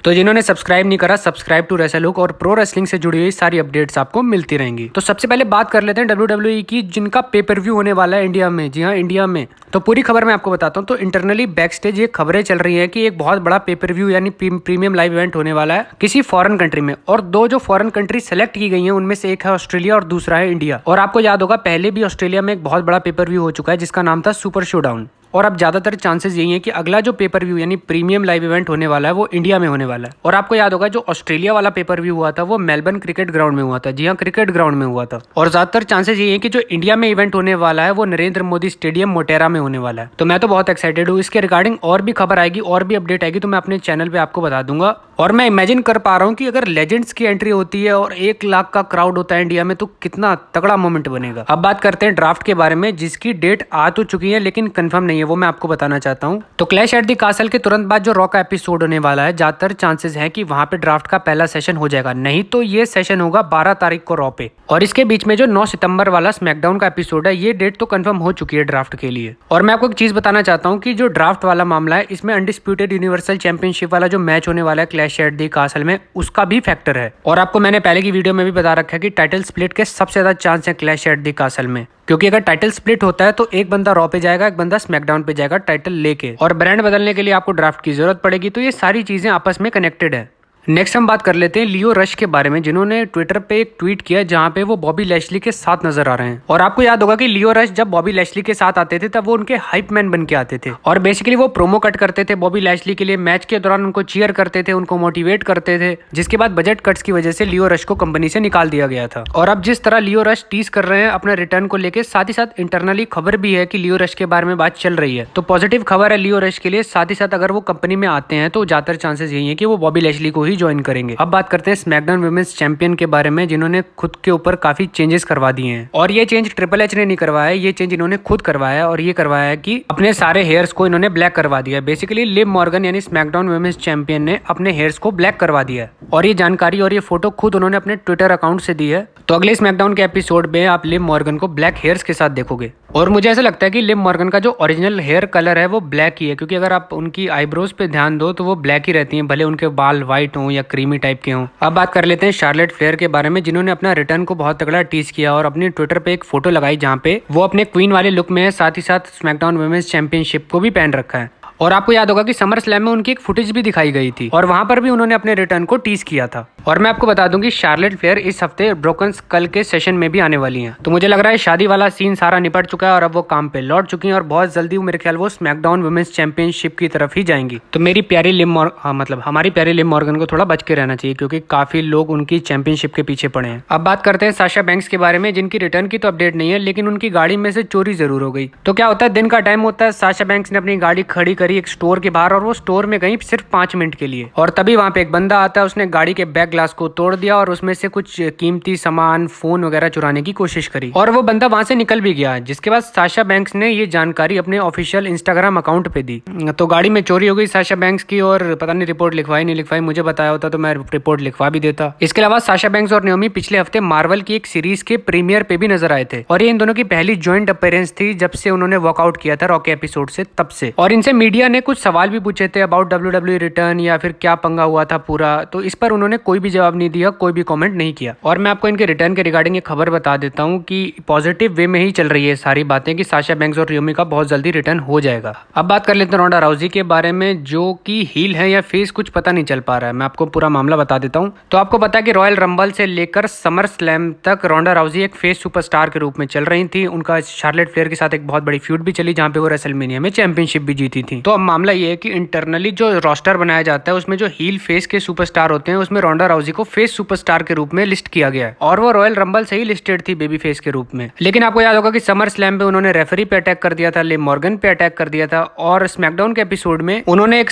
तो जिन्होंने सब्सक्राइब नहीं करा, सब्सक्राइब टू रेसलहुक और प्रो रेसलिंग से जुड़ी हुई सारी अपडेट्स आपको मिलती रहेंगी। तो सबसे पहले बात कर लेते हैं WWE की, जिनका पेपर व्यू होने वाला है इंडिया में। जी हाँ, इंडिया में। तो पूरी खबर मैं आपको बताता हूँ। तो इंटरनली बैक स्टेज ये खबरें चल रही हैं कि एक बहुत बड़ा पेपर व्यू यानी प्रीमियम लाइव इवेंट होने वाला है किसी फॉरेन कंट्री में, और दो जो फॉरेन कंट्री सेलेक्ट की गई हैं उनमें से एक है ऑस्ट्रेलिया और दूसरा है इंडिया। और आपको याद होगा पहले भी ऑस्ट्रेलिया में एक बहुत बड़ा पेपर व्यू हो चुका है जिसका नाम था सुपर शोडाउन। और अब ज्यादातर चांसेस यही है कि अगला जो पेपर व्यू यानी प्रीमियम लाइव इवेंट होने वाला है वो इंडिया में होने वाला है। और आपको याद होगा जो ऑस्ट्रेलिया वाला पेपर व्यू हुआ था वो मेलबर्न क्रिकेट ग्राउंड में हुआ था। जी हाँ, क्रिकेट ग्राउंड में हुआ था। और ज्यादातर चांसेस यही है कि जो इंडिया में इवेंट होने वाला है वो नरेंद्र मोदी स्टेडियम मोटेरा में होने वाला है। तो मैं तो बहुत एक्साइटेड हूँ। इसके रिगार्डिंग और भी खबर आएगी और भी अपडेट आएगी तो मैं अपने चैनल पे आपको बता दूंगा। और मैं इमेजिन कर पा रहा हूँ कि अगर लेजेंड्स की एंट्री होती है और 1 लाख का क्राउड होता है इंडिया में तो कितना तगड़ा मोमेंट बनेगा। अब बात करते हैं ड्राफ्ट के बारे में, जिसकी डेट आ तो चुकी है लेकिन कंफर्म नहीं है, वो मैं आपको बताना चाहता हूँ। तो क्लैश एट द कासल के तुरंत बाद जो रॉ का एपिसोड होने वाला है, ज्यादातर चांसेस है कि वहां पे ड्राफ्ट का पहला सेशन हो जाएगा। नहीं तो ये सेशन होगा 12 तारीख को रॉ पे। और इसके बीच में जो 9 सितंबर वाला स्मैकडाउन का एपिसोड है, ये डेट तो कंफर्म हो चुकी है ड्राफ्ट के लिए। और मैं आपको एक चीज बताना चाहता हूँ कि जो ड्राफ्ट वाला मामला है इसमें अनडिस्प्यूटेड यूनिवर्सल चैंपियनशिप वाला जो मैच होने वाला है क्लैश एट द कासल में, उसका भी फैक्टर है। और आपको मैंने पहले की वीडियो में भी बता रखा है कि टाइटल स्प्लिट के सबसे ज्यादा चांस है क्लैश एट द कासल में, क्योंकि अगर टाइटल स्प्लिट होता है तो एक बंदा रॉ पे जाएगा, एक बंदा स्मैकडाउन पे जाएगा टाइटल लेके, और ब्रांड बदलने के लिए आपको ड्राफ्ट की जरूरत पड़ेगी। तो ये सारी चीजें आपस में कनेक्टेड है। नेक्स्ट हम बात कर लेते हैं लियो रश के बारे में, जिन्होंने ट्विटर पे एक ट्वीट किया जहां पे वो बॉबी लैशली के साथ नजर आ रहे हैं। और आपको याद होगा कि लियो रश जब बॉबी लैशली के साथ आते थे तब वो उनके हाइप मैन बन के आते थे और बेसिकली वो प्रोमो कट करते थे बॉबी लैशली के लिए। मैच के दौरान उनको चीयर करते थे, उनको मोटिवेट करते थे, जिसके बाद बजट कट्स की वजह से लियो रश को कंपनी से निकाल दिया गया था। और अब जिस तरह लियो रश टीज कर रहे हैं अपने रिटर्न को लेकर, साथ ही साथ इंटरनली खबर भी है कि लियो रश के बारे में बात चल रही है। तो पॉजिटिव खबर है लियो रश के लिए। साथ ही साथ अगर वो कंपनी में आते हैं तो ज्यादातर चांसेस यही है कि वो बॉबी लैशली को ही ज्वाइन करेंगे। अब बात करते हैं स्मैकडाउन वुमेन्स चैंपियन के बारे में, जिन्होंने खुद के ऊपर काफी चेंजेस करवा दिए हैं। और ये चेंज ट्रिपल एच ने नहीं करवाया है, ये चेंज इन्होंने खुद करवाया है। और ये करवाया है कि अपने सारे हेयर्स को इन्होंने ब्लैक करवा दिया है। बेसिकली लिव मॉर्गन यानी स्मैकडाउन वुमेन्स चैंपियन ने अपने हेयर्स को ब्लैक करवा दिया है। और ये जानकारी और ये फोटो खुद उन्होंने अपने ट्विटर अकाउंट से दी है। तो अगले स्मैकडाउन के एपिसोड में आप लिव मॉर्गन को ब्लैक हेयर्स के साथ देखोगे। और मुझे ऐसा लगता है कि लिव मॉर्गन का जो ओरिजिनल हेयर कलर है वो ब्लैक ही है, क्योंकि अगर आप उनकी आईब्रोज पे ध्यान दो तो वो ब्लैक ही रहती हैं, भले उनके बाल व्हाइट हों या क्रीमी टाइप के हों। अब बात कर लेते हैं शार्लेट फ्लेयर के बारे में, जिन्होंने अपना रिटर्न को बहुत तगड़ा टीज किया और अपने ट्विटर पे एक फोटो लगाई जहाँ पे वो अपने क्वीन वाले लुक में है, साथ ही साथ स्मैकडाउन वुमेन्स चैंपियनशिप को भी पहन रखा है। और आपको याद होगा कि समर स्लैम में उनकी एक फुटेज भी दिखाई गई थी और वहां पर भी उन्होंने अपने रिटर्न को टीज किया था। और मैं आपको बता दूं कि शार्लेट फ्लेयर इस हफ्ते ब्रोकन स्कल के सेशन में भी आने वाली हैं। तो मुझे लग रहा है शादी वाला सीन सारा निपट चुका है और अब वो काम पे लौट चुकी हैं और बहुत जल्दी मेरे ख्याल वो स्मैकडाउन वुमेन्स चैंपियनशिप की तरफ ही जाएंगी। तो मेरी प्यारी हमारी प्यारी लिव मॉर्गन को थोड़ा बच के रहना चाहिए, क्योंकि काफी लोग उनकी चैंपियनशिप के पीछे पड़े हैं। अब बात करते हैं साशा बैंक्स के बारे में, जिनकी रिटर्न की तो अपडेट नहीं है लेकिन उनकी गाड़ी में से चोरी जरूर हो गई। तो क्या होता है, दिन का टाइम होता है, साशा बैंक्स ने अपनी गाड़ी खड़ी करी एक स्टोर के बाहर और वो स्टोर में गई सिर्फ 5 मिनट के लिए। और तभी वहां पे एक बंदा आता है, उसने गाड़ी के बैक ग्लास को तोड़ दिया और उसमें से कुछ कीमती सामान, फोन वगैरह चुराने की कोशिश करी और वो बंदा वहां से निकल भी गया। जिसके बाद साशा बैंक्स ने ये जानकारी अपने ऑफिशियल इंस्टाग्राम अकाउंट पे दी। तो गाड़ी में चोरी हो गई साशा बैंक्स की, और पता नहीं रिपोर्ट लिखवाई नहीं लिखवाई, मुझे बताया होता तो मैं रिपोर्ट लिखवा भी देता। इसके अलावा साशा बैंक्स और नाओमी पिछले हफ्ते मार्वल की एक सीरीज के प्रीमियर पे भी नजर आए थे और ये इन दोनों की पहली ज्वाइंट अपीयरेंस थी जब से उन्होंने वॉकआउट किया था रॉकी एपिसोड से, तब से। और इनसे मीडिया ने कुछ सवाल भी पूछे थे अबाउट WWE रिटर्न या फिर क्या पंगा हुआ था पूरा, तो इस पर उन्होंने कोई भी जवाब नहीं दिया, कोई भी कमेंट नहीं किया। और मैं आपको इनके रिटर्न के रिगार्डिंग एक खबर बता देता हूँ कि पॉजिटिव वे में ही चल रही है सारी बातें कि साशा बैंक्स और नाओमी का बहुत जल्दी रिटर्न हो जाएगा। अब बात कर लेते हैं रोंडा राउजी के बारे में, जो कि हील है या फेस कुछ पता नहीं चल पा रहा है। मैं आपको पूरा मामला बता देता हूँ। तो आपको पता है कि रॉयल रंबल से लेकर समर स्लैम तक रोंडा राउजी एक फेस सुपरस्टार के रूप में चल रही थी। उनका शार्लेट फ्लेयर के साथ एक बहुत बड़ी फ्यूड भी चली जहाँ पे वो रेसलमेनिया में चैंपियनशिप भी जीती थी। तो अब मामला ये है कि इंटरनली जो रोस्टर बनाया जाता है उसमें जो हील फेस के सुपरस्टार होते हैं उसमें रोंडा राउजी को फेस सुपरस्टार के रूप में लिस्ट किया गया है और वो रॉयल रंबल से ही लिस्टेड थी बेबी फेस के रूप में। लेकिन आपको याद होगा कि समर स्लैम पे उन्होंने रेफरी पे अटैक कर दिया था, लिव मॉर्गन पे अटैक कर दिया था और स्मैकडाउन के एपिसोड में उन्होंने एक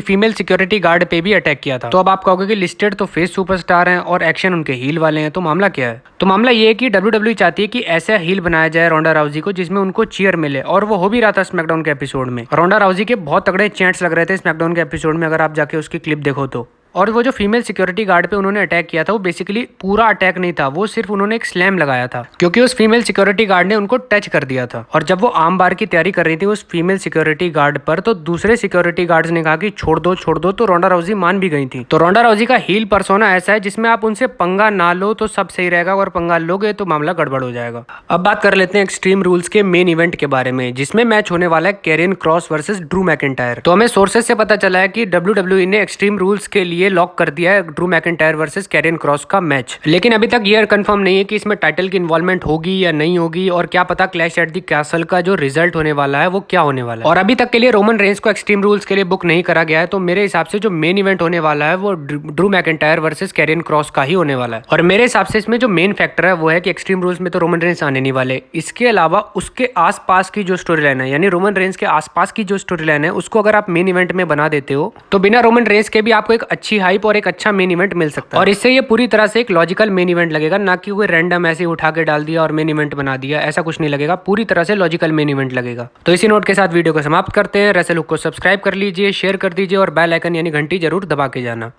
फीमेल सिक्योरिटी गार्ड पे भी अटैक किया था। तो अब आप कहोगे कि लिस्टेड तो फेस सुपरस्टार हैं और एक्शन उनके हील वाले हैं, तो मामला क्या है? तो मामला ये है कि WWE चाहती है कि ऐसा हील बनाया जाए रोंडा राउजी को जिसमें उनको चीयर मिले, और वो हो भी रहा था स्मैकडाउन के एपिसोड में। रोंडा राउजी के बहुत तगड़े चैंट्स लग रहे थे स्मैकडाउन के एपिसोड में, अगर आप जाके उसकी क्लिप देखो तो। और वो जो फीमेल सिक्योरिटी गार्ड पे उन्होंने अटैक किया था वो बेसिकली पूरा अटैक नहीं था, वो सिर्फ उन्होंने एक स्लैम लगाया था क्योंकि उस फीमेल सिक्योरिटी गार्ड ने उनको टच कर दिया था। और जब वो आर्म बार की तैयारी कर रही थी उस फीमेल सिक्योरिटी गार्ड पर, तो दूसरे सिक्योरिटी गार्ड्स ने कहा कि छोड़ दो, तो रोंडा राउजी मान भी गई थी। तो रोंडा राउजी का हील पर्सोना ऐसा है जिसमें आप उनसे पंगा ना लो तो सब सही रहेगा, और पंगा लोगे तो मामला गड़बड़ हो जाएगा। अब बात कर लेते हैं एक्सट्रीम रूल्स के मेन इवेंट के बारे में, जिसमें मैच होने वाला है Karrion Kross versus Drew McIntyre. तो हमें सोर्सेज से पता चला है कि WWE ने एक्सट्रीम रूल्स के लिए लॉक कर दिया है Drew McIntyre versus Karrion Kross का मैच, लेकिन अभी तक ये कंफर्म नहीं है कि इसमें टाइटल की इन्वॉल्वमेंट होगी या नहीं होगी, और क्या पता क्लैश एट द कैसल का जो रिजल्ट होने वाला है वो क्या होने वाला है। और अभी तक के लिए रोमन रेंस को एक्सट्रीम रूल्स के लिए बुक नहीं करा गया है, तो मेरे हिसाब से जो मेन इवेंट होने वाला है वो Drew McIntyre versus Karrion Kross का ही होने वाला है। और मेरे हिसाब से इसमें जो मेन फैक्टर है वो है कि एक्सट्रीम रूल्स में तो रोमन रेंस आने नहीं वाले, इसके अलावा उसके आसपास की जो स्टोरी लाइन है, यानी रोमन रेंस के आसपास की जो स्टोरी लाइन है उसको अगर आप मेन इवेंट में बना देते हो तो बिना रोमन रेंस के भी आपको एक अच्छी हाइप और एक अच्छा मेन इवेंट मिल सकता है। और इससे ये पूरी तरह से एक लॉजिकल मेन इवेंट लगेगा, ना कि कोई रैंडम ऐसे उठा के डाल दिया और मेन इवेंट बना दिया, ऐसा कुछ नहीं लगेगा, पूरी तरह से लॉजिकल मेन इवेंट लगेगा। तो इसी नोट के साथ वीडियो को समाप्त करते हैं। रेसलहुक को सब्सक्राइब कर लीजिए, शेयर कर दीजिए और बेल आइकन यानी घंटी जरूर दबा के जाना।